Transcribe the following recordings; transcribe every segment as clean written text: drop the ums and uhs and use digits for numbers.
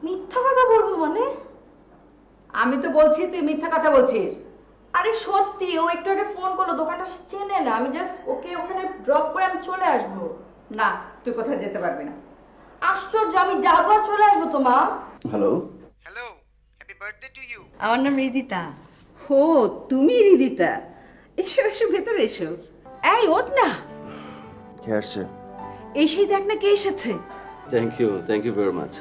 মিথ্যা কথা বলবো মানে? আমি তো বলছি তুই মিথ্যা কথা বলছিস। আরে সত্যি, ও একটু আগে ফোন করলো, দোকানটা চেনে না, আমি জাস্ট ওকে ওখানে ড্রপ করে আমি চলে আসবো। না, তুই কোথাও যেতে পারবি না। আশ্চর্য, আমি যাবো আর চলে আসবো তো মা। Hello hello, happy birthday to you. আমার নাম রিদিতা। ও তুমি রিদিতা, এসো এসো ভেতরে এসো। এই ওঠ না, কে আসছে? এসেই দেখ না কে এসেছে। Thank you very much.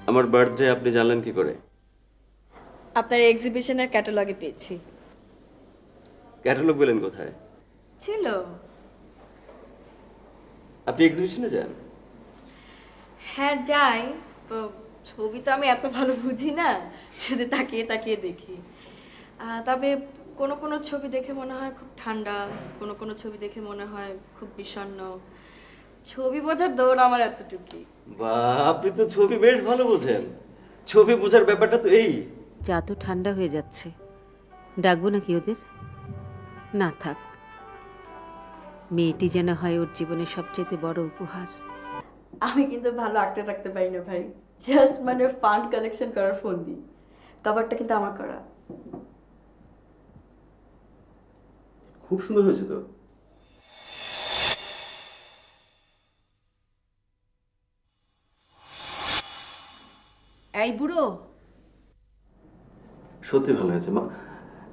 আমার বার্থডে আপনি জানলেন কি করে? আপনার এক্সিবিশনের ক্যাটালগে পেয়েছি। ক্যাটালগ পেলেন কোথায়? ছিল। আপনি এক্সিবিশনে যান? হ্যাঁ যাই, তো ছবি তো আমি এত ভালো বুঝি না, শুধু তাকিয়ে তাকিয়ে দেখি। তবে কোনো কোনো ছবি দেখে মনে হয় খুব ঠান্ডা, কোনো কোনো ছবি দেখে মনে হয় খুব বিষণ্ণ। ছবি বোঝার দৌড় আমার এতটুকুই। বাহ, আপনি তো ছবি বেশ ভালো বোঝেন। ছবি বোঝার ব্যাপারটা তো এই। চা তো ঠান্ডা হয়ে যাচ্ছে, ডাকবো নাকি ওদের? না থাক, মেয়েটি যেন হয় ওর জীবনের সবচেয়ে বড় উপহার। আমি কিন্তু ভালো আঁকতে রাখতে পারি না ভাই, জাস্ট মানে ফান্ড কালেকশন করার ফোন দিই। কভারটা কিন্তু আমার করা। খুব সুন্দর হয়েছে তো। এই বুড়ো, সত্যি ভালো হয়েছে। মা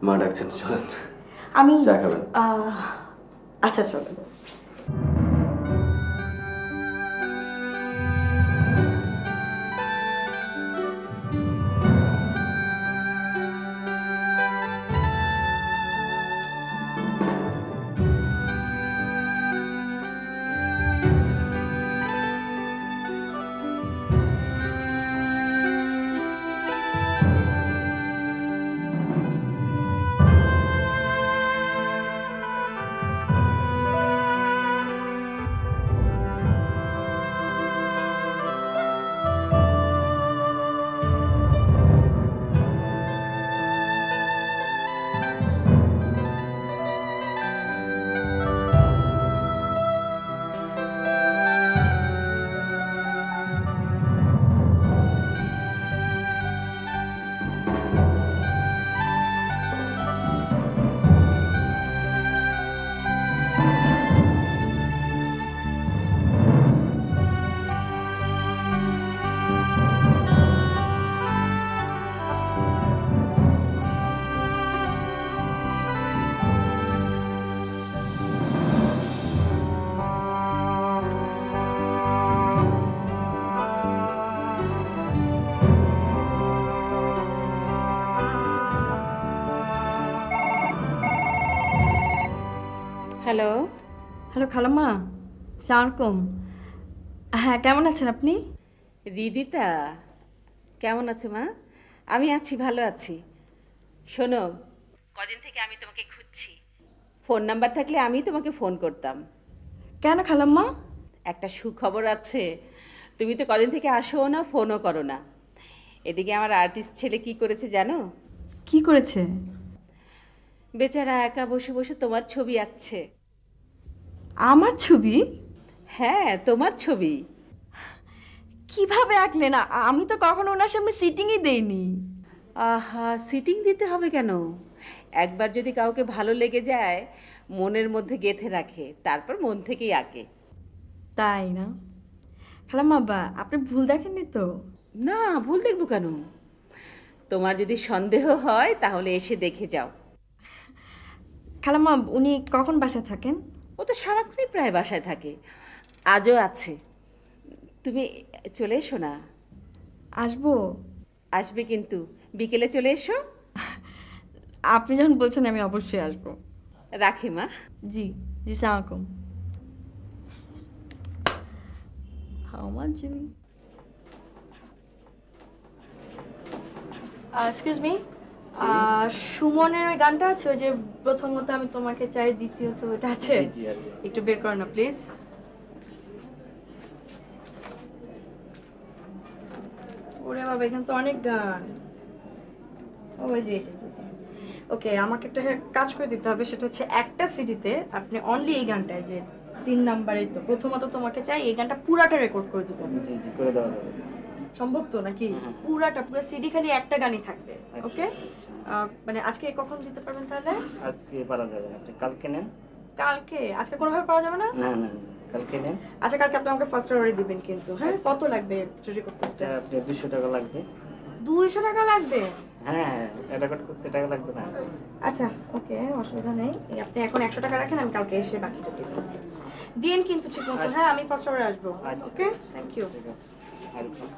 মা ডাকছেন, চলেন। আমি চা খাবেন? আচ্ছা চলো। হ্যালো হ্যালো খালাম্মা, আসসালামু আলাইকুম। হ্যাঁ কেমন আছেন আপনি? রিদিতা, কেমন আছো মা? আমি আছি, ভালো আছি। শোনো, কদিন থেকে আমি তোমাকে খুঁজছি, ফোন নাম্বার থাকলে আমি তোমাকে ফোন করতাম। কেন খালাম্মা? একটা সুখবর আছে, তুমি তো কদিন থেকে আসো না, ফোনও করো না। এদিকে আমার আর্টিস্ট ছেলে কি করেছে জানো? কি করেছে? বেচারা একা বসে বসে তোমার ছবি আঁকছে। আমার ছবি? হ্যাঁ, তোমার ছবি। কিভাবে আঁকলেন? আমি তো কখনো ওনার সামনে সিটিংই দেইনি। আহা, সিটিং দিতে হবে কেন? একবার যদি কাউকে ভালো লেগে যায়, মনের মধ্যে গেঁথে রাখে, তারপর মন থেকেই আঁকে। তাই না খালাম্মা? আপনি ভুল দেখেননি তো? না, ভুল দেখবো কেন? তোমার যদি সন্দেহ হয় তাহলে এসে দেখে যাও। খালাম্মা, উনি কখন বাসায় থাকেন? ও তো সারাক্ষণই প্রায় বাসায় থাকে, আজও আছে। তুমি চলে এসো না। আসবো। আসবে কিন্তু, বিকেলে চলে এসো। আপনি যখন বলছেন আমি অবশ্যই আসবো। রাখি মা। জি জি, আসসালামু আলাইকুম। আমার ছবি। এক্সকিউজ মি, সুমনের ওই গানটা আছে, ওই যে প্রথমত আমি তোমাকে চাই, দ্বিতীয়ত ওটা আছে, একটু বের করো না প্লিজ। ওরে বাবা, এখানে তো অনেক গান। ওই যে ওকে, আমাকে একটা কাজ করে দিতে হবে, সেটা হচ্ছে একটা সিডিতে আপনি অনলি এই গানটাই, যে 3 নাম্বারে তো প্রথমত তোমাকে চাই, এই গানটা পুরাটা রেকর্ড করে দিতে হবে। জি জি, করে দেওয়া যাবে। সম্ভব তো নাকি? পুরাটা পুরো সিডি খালি একটা গানই থাকবে। ওকে, মানে আজকে কখন দিতে পারবেন তাহলে? আজকে পারা যাবে না, আপনি কালকে নেন। কালকে? আজকে কোনোভাবে পাওয়া যাবে না? না না, কালকে নেন। আচ্ছা, কালকে আপনি আমাকে ফার্স্ট অর্ডারে দিবেন কিন্তু। হ্যাঁ, কত লাগবে রেকর্ড করতে? আপনি 200 টাকা লাগবে। 200 টাকা লাগবে? হ্যাঁ, রেকর্ড করতে টাকা লাগবে না। আচ্ছা, ওকে, অসুবিধা নেই। আপনি এখন 100 টাকা রাখেন, আমি কালকে এসে বাকিটা দিব। দিন কিন্তু ঠিক মতো। হ্যাঁ, আমি ফার্স্ট অর্ডারে আসবো। ওকে, থ্যাংক ইউ। ঠিক আছে, ওয়েলকাম।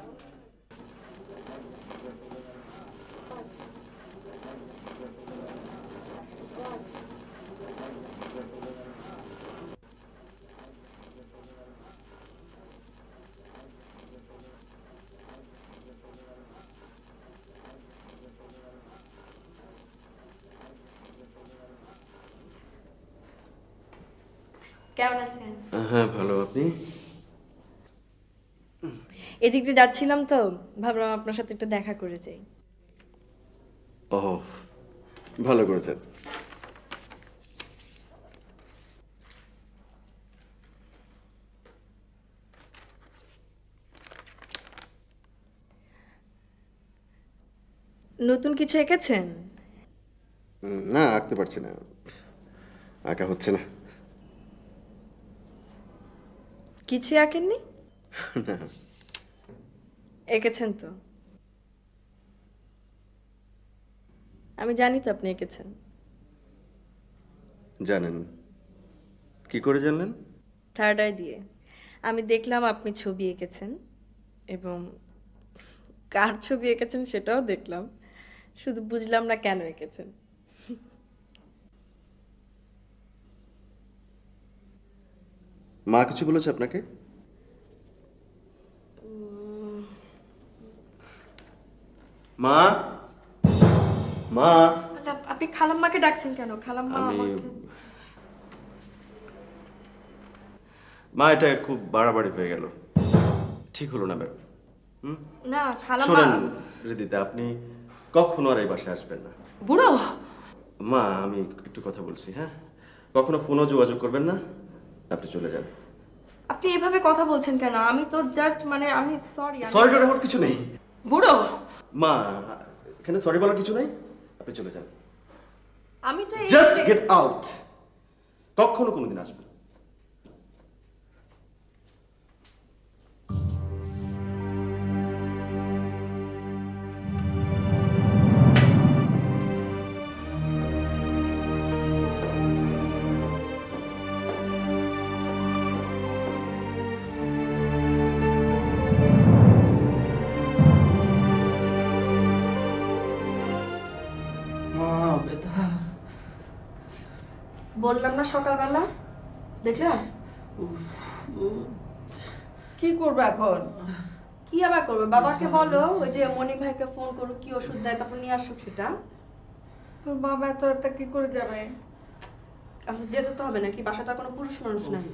কেমন আছেন? হ্যাঁ ভালো, আপনি? এদিক দিয়ে যাচ্ছিলাম তো, ভাবলাম আপনার সাথে একটু দেখা করে যাই। ও, ভালো করেছেন। নতুন কিছু এঁকেছেন? না, আঁকতে পারছি না, আঁকা হচ্ছে না। কিছু আঁকেননি? না। এঁকেছেন তো, আমি জানি তো আপনি এঁকেছেন। জানেন? কি করে জানলেন? থার্ড আই দিয়ে আমি দেখলাম আপনি ছবি এঁকেছেন, এবং কার ছবি এঁকেছেন সেটাও দেখলাম, শুধু বুঝলাম না কেন এঁকেছেন। মা কিছু বলেছে আপনাকে? মা, মা। আপনি খালাম্মাকে ডাকছেন কেন? খালাম্মা আমাকে... মা, এটা খুব বাড়াবাড়ি হয়ে গেল, ঠিক হলো না ম্যাডাম। না খালাম্মা। শোনেন হৃদিতা, আপনি কখনো আর এই বাসায় আসবেন না। বুড়ো, মা, আমি একটু কথা বলছি। হ্যাঁ, কখনো ফোনও যোগাযোগ করবেন না, আপনি চলে যান। আপনি এভাবে কথা বলছেন কেন? আমি তো জাস্ট মানে আমি সরি। সরি টরি আমার কিছু নেই। বুড়ো। মা, এখানে সরি বলার কিছু নেই, আপনি চলে যান। আমি তো জাস্ট গেট আউট, কখনো কোনোদিন আসবেন। বললাম না সকালবেলা, দেখলাম। কি করবে এখন? কি আবার করবে? বাবাকে বলো ওই যে মনি ভাইকে ফোন করো, কি ওষুধ দেয় তারপর নিয়ে আসো সেটা। তোর বাবা এত রাতে কি করে যাবে? আচ্ছা, যেতে তো হবে নাকি? বাসায় তো কোনো পুরুষ মানুষ নাই।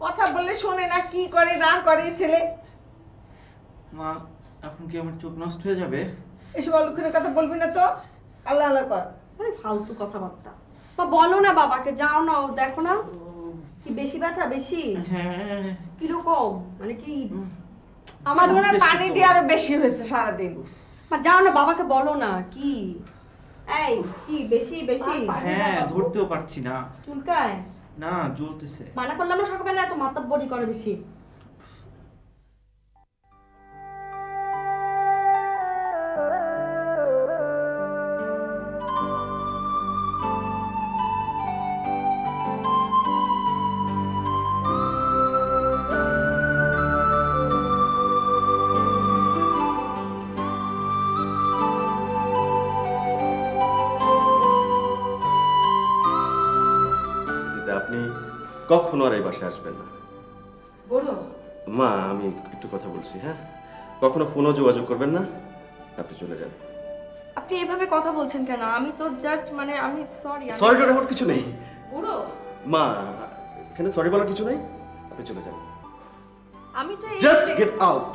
কথা বললে শোনে না, কি করে না করে ছেলে। মা, এখন কি আমার চোখ নষ্ট হয়ে যাবে? এসব অলক্ষণের কথা বলবি না তো, আল্লাহ আল্লাহ কর। মানে ফালতু কথাবার্তা। বা বলো না বাবাকে, যাও না, ও দেখো না কি বেশি ব্যথা বেশি। হ্যাঁ। কিরকম মানে কি? আমার মনে হয় পানি দিয়ে আরো বেশি হয়েছে সারাদিন। মা যাও না, বাবাকে বলো না। কি এই কি বেশি বেশি? হ্যাঁ, ধরতেও পারছি না। চুলকায়? না, জ্বলতেছে। মানা করলাম না সকালবেলা এত মাতাব্বরি করে বেশি। আপনি কখনো আর এই বাসায় আসবেন না। বলো মা, আমি একটু কথা বলছি। হ্যাঁ, কখনো ফোনও যোগাযোগ করবেন না, আপনি চলে যান। আপনি এভাবে কথা বলছেন কেন? আমি তো জাস্ট মানে আমি সরি। সরি টরি আমার কিছু নেই। বুড়ো, মা, এখানে সরি বলার কিছু নেই, আপনি চলে যান। আমি তো জাস্ট গেট আউট।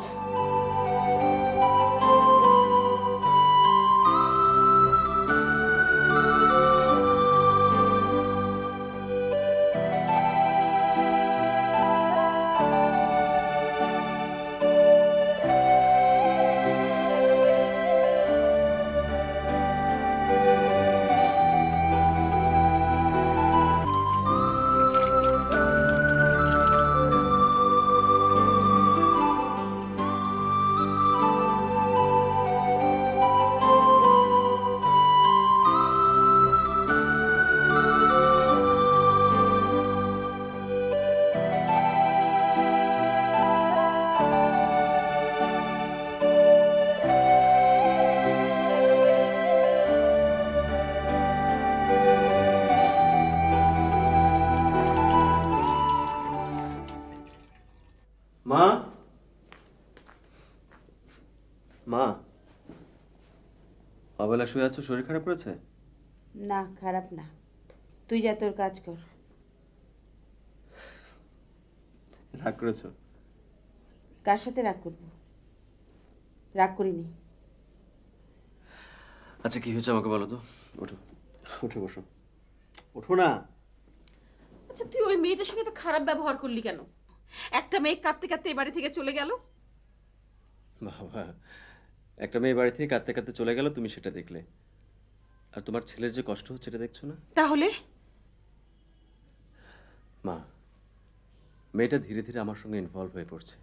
মা, অবেলা শুয়ে আছো, শরীর খারাপ করেছে? না, খারাপ না। তুই যা, তোর কাজ কর। রাগ করেছো? কার সাথে রাগ করবো? রাগ করিনি। আচ্ছা, কি হয়েছে আমাকে বলো তো। ওঠো, উঠে বসো। ওঠো না। আচ্ছা, তুই ওই মেয়েটার সঙ্গে তো খারাপ ব্যবহার করলি কেন? একটা মেয়ে কাঁদতে কাঁদতে এ বাড়ি থেকে চলে গেল। বাবা, একটা মেয়ে বাড়ি থেকে কাঁদতে কাঁদতে চলে গেল, তুমি সেটা দেখলে। আর তোমার ছেলের যে কষ্ট হচ্ছে এটা দেখছো না? তাহলে মা, মেয়েটা ধীরে ধীরে আমার সঙ্গে ইনভলভ হয়ে পড়ছে।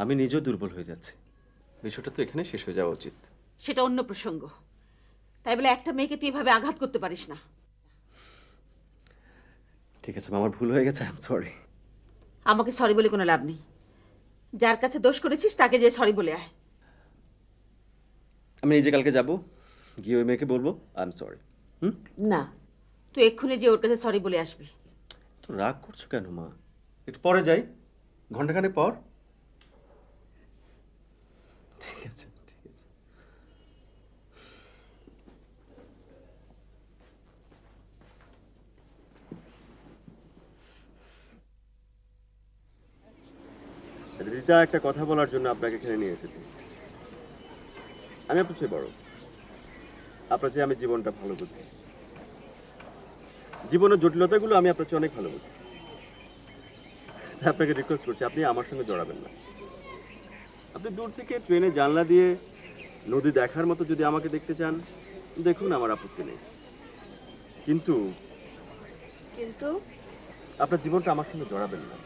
আমি নিজেও দুর্বল হয়ে যাচ্ছি। বিষয়টা তো এখানে শেষ হয়ে যাওয়া উচিত। সেটা অন্য প্রসঙ্গ। তাই বলে একটা মেয়েকে তুই এভাবে আঘাত করতে পারিস না। ঠিক আছে মা, আমার ভুল হয়ে গেছে, আই এম সরি। আমাকে সরি বলে কোনো লাভ নেই। যার কাছে দোষ করেছিস তাকে যে সরি বলে আয়। আমি নিজে কালকে যাব, গিয়ে ওই মেয়েকে বলবো আই এম সরি। না, তুই এক্ষুনি যে ওর কাছে সরি বলে আসবি। তো রাগ করছো কেন মা? একটু পরে যাই, ঘন্টাখানেক পর। ঠিক আছে, ঠিক আছে। রিতা, একটা কথা বলার জন্য আপনাকে এখানে নিয়ে এসেছি। আমি আপনার চেয়ে বড়, আপনার চেয়ে আমি জীবনটা ভালো বুঝি। জীবনের জটিলতাগুলো আমি আপনার চেয়ে অনেক ভালো বুঝি। তাই আপনাকে রিকোয়েস্ট করছি, আপনি আমার সঙ্গে জড়াবেন না। আপনি দূর থেকে ট্রেনে জানলা দিয়ে নদী দেখার মতো যদি আমাকে দেখতে চান, দেখুন, আমার আপত্তি নেই। কিন্তু কিন্তু আপনার জীবনটা আমার সঙ্গে জড়াবেন না।